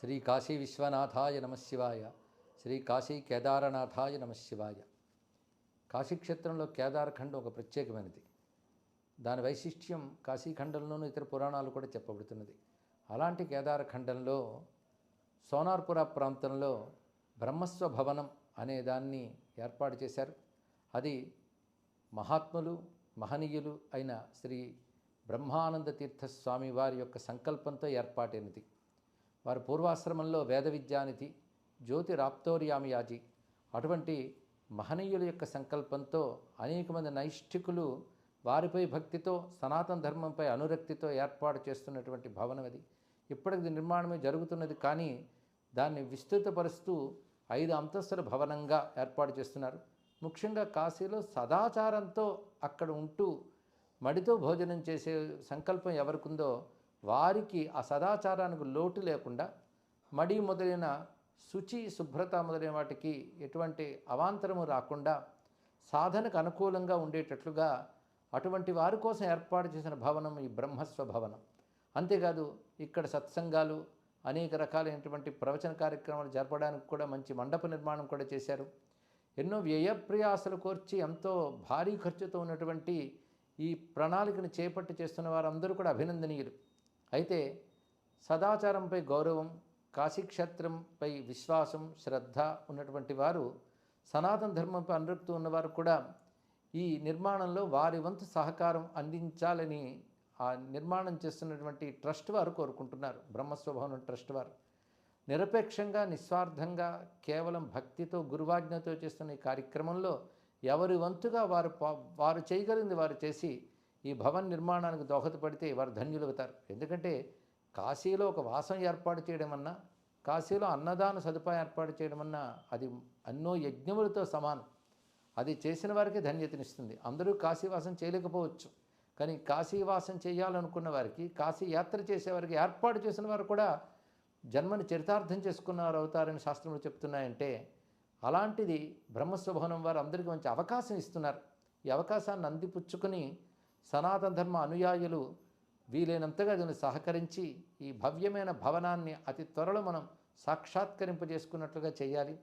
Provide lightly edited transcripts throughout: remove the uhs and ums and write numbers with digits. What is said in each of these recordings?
శ్రీ కాశీ విశ్వనాథాయ నమశివాయ. శ్రీ కాశీ కేదారనాథాయ నమశివాయ. కాశీక్షేత్రంలో కేదారఖండం ఒక ప్రత్యేకమైనది. దాని వైశిష్ట్యం కాశీఖండంలోనూ ఇతర పురాణాలు కూడా చెప్పబడుతున్నది. అలాంటి కేదారఖండంలో సోనార్పుర ప్రాంతంలో బ్రహ్మస్వ భవనం అనే దాన్ని ఏర్పాటు చేశారు. అది మహాత్ములు మహనీయులు అయిన శ్రీ బ్రహ్మానంద తీర్థ స్వామి వారి యొక్క సంకల్పంతో ఏర్పాటైనది. వారు పూర్వాశ్రమంలో వేద విద్యానిధి జ్యోతిరాప్తోర్యామియాజీ అటువంటి మహనీయుల యొక్క సంకల్పంతో అనేక మంది నైష్ఠికులు వారిపై భక్తితో సనాతన ధర్మంపై అనురక్తితో ఏర్పాటు చేస్తున్నటువంటి భవనం అది. ఇప్పటికి నిర్మాణమే జరుగుతున్నది, కానీ దాన్ని విస్తృతపరుస్తూ 5 అంతస్తుల భవనంగా ఏర్పాటు చేస్తున్నారు. ముఖ్యంగా కాశీలో సదాచారంతో అక్కడ ఉంటూ మడితో భోజనం చేసే సంకల్పం ఎవరికుందో వారికి ఆ సదాచారానికి లోటు లేకుండా మడి మొదలైన శుచి శుభ్రత మొదలైన వాటికి ఎటువంటి అవాంతరము రాకుండా సాధనకు అనుకూలంగా ఉండేటట్లుగా అటువంటి వారి కోసం ఏర్పాటు చేసిన భవనం ఈ బ్రహ్మస్వ భవనం. అంతేకాదు ఇక్కడ సత్సంగాలు అనేక రకాలైనటువంటి ప్రవచన కార్యక్రమాలు జరపడానికి కూడా మంచి మండప నిర్మాణం కూడా చేశారు. ఎన్నో వ్యయప్రయాసలు కోర్చి ఎంతో భారీ ఖర్చుతో ఉన్నటువంటి ఈ ప్రణాళికను చేపట్టి చేస్తున్న వారందరూ కూడా అభినందనీయులు. అయితే సదాచారంపై గౌరవం, కాశీక్షేత్రంపై విశ్వాసం, శ్రద్ధ ఉన్నటువంటి వారు, సనాతన ధర్మంపై అనురక్తి ఉన్నవారు కూడా ఈ నిర్మాణంలో వారి వంతు సహకారం అందించాలని ఆ నిర్మాణం చేస్తున్నటువంటి ట్రస్ట్ వారు కోరుకుంటున్నారు. బ్రహ్మస్వభవనం ట్రస్ట్ వారు నిరపేక్షంగా నిస్వార్థంగా కేవలం భక్తితో గురువాజ్ఞతో చేస్తున్న ఈ కార్యక్రమంలో ఎవరి వంతుగా వారు చేయగలిగింది వారు చేసి ఈ భవన నిర్మాణానికి దోహదపడితే వారు ధన్యులవుతారు. ఎందుకంటే కాశీలో ఒక వాసం ఏర్పాటు చేయడం అన్నా, కాశీలో అన్నదాన సదుపాయం ఏర్పాటు చేయడం అన్నా అది ఎన్నో యజ్ఞములతో సమానం. అది చేసిన వారికి ధన్యతనిస్తుంది. అందరూ కాశీవాసం చేయలేకపోవచ్చు, కానీ కాశీవాసం చేయాలనుకున్న వారికి, కాశీ యాత్ర చేసేవారికి ఏర్పాటు చేసిన వారు కూడా జన్మని చరితార్థం చేసుకున్నవారు అవుతారని శాస్త్రములు చెప్తున్నాయంటే, అలాంటిది బ్రహ్మస్వభవనం వారు అందరికీ మంచి అవకాశం ఇస్తున్నారు. ఈ అవకాశాన్ని అందిపుచ్చుకొని సనాతన ధర్మ అనుయాయులు వీలైనంతగా దీన్ని సహకరించి ఈ భవ్యమైన భవనాన్ని అతి త్వరలో మనం సాక్షాత్కరింపజేసుకున్నట్లుగా చేయాలి.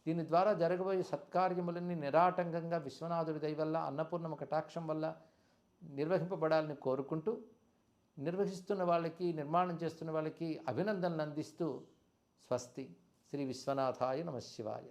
దీని ద్వారా జరగబోయే సత్కార్యములన్నీ నిరాటంకంగా విశ్వనాథుడి దయ వల్ల, అన్నపూర్ణమ కటాక్షం వల్ల నిర్వహింపబడాలని కోరుకుంటూ, నిర్వహిస్తున్న వాళ్ళకి, నిర్మాణం చేస్తున్న వాళ్ళకి అభినందనలు అందిస్తూ స్వస్తి. శ్రీ విశ్వనాథాయ నమః శివాయ.